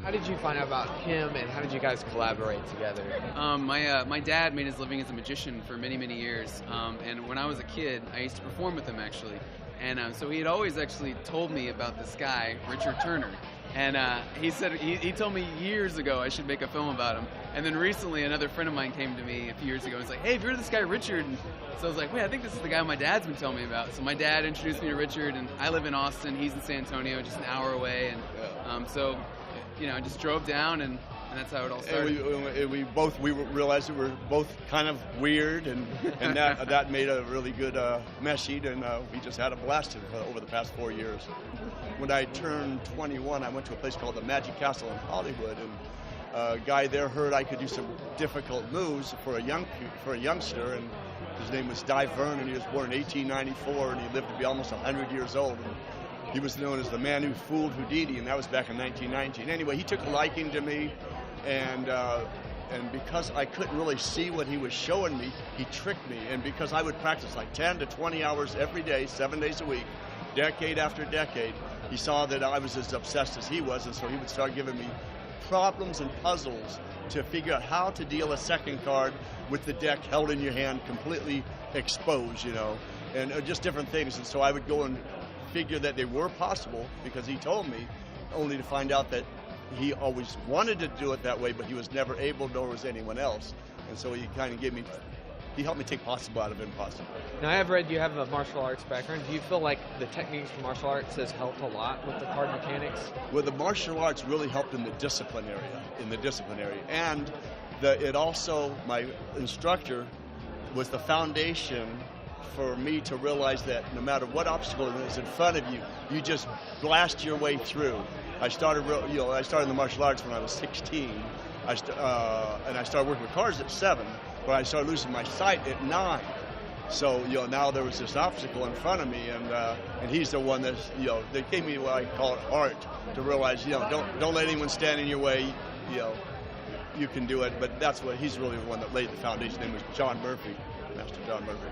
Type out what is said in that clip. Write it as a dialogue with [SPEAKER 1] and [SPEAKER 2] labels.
[SPEAKER 1] How did you find out about him, and how did you guys collaborate together?
[SPEAKER 2] My dad made his living as a magician for many, many years, and when I was a kid, I used to perform with him actually. And so he had always actually told me about this guy, Richard Turner. And he said he told me years ago I should make a film about him. And then recently, another friend of mine came to me a few years ago and was like, "Hey, have you heard of this guy Richard?" And so I was like, "Wait, I think this is the guy my dad's been telling me about." So my dad introduced me to Richard, and I live in Austin. He's in San Antonio, just an hour away. And so, I just drove down, and that's how it all started.
[SPEAKER 3] And we realized that we're both kind of weird, and that made a really good meshing, and we just had a blast over the past 4 years. When I turned 21, I went to a place called the Magic Castle in Hollywood, and a guy there heard I could do some difficult moves for a youngster, and his name was Varnell, and he was born in 1894, and he lived to be almost 100 years old. And he was known as the man who fooled Houdini, and that was back in 1919. Anyway, he took a liking to me, and because I couldn't really see what he was showing me, he tricked me. And because I would practice like 10 to 20 hours every day, 7 days a week, decade after decade, he saw that I was as obsessed as he was, and so he would start giving me problems and puzzles to figure out how to deal a second card with the deck held in your hand completely exposed, and just different things. And so I would go and figure that they were possible because he told me, only to find out that he always wanted to do it that way, but he was never able, nor was anyone else. And so he kind of he helped me take possible out of impossible.
[SPEAKER 1] Now, I have read you have a martial arts background. Do you feel like the techniques from martial arts has helped a lot with the card mechanics?
[SPEAKER 3] Well, the martial arts really helped in the discipline area. And it also, my instructor was the foundation for me to realize that no matter what obstacle is in front of you, you just blast your way through. I started in the martial arts when I was 16, and I started working with cards at 7, but I started losing my sight at 9. So now there was this obstacle in front of me, and he's the one that gave me what I call it heart to realize don't let anyone stand in your way. You can do it, but he's really the one that laid the foundation. His name was John Murphy, Master John Murphy.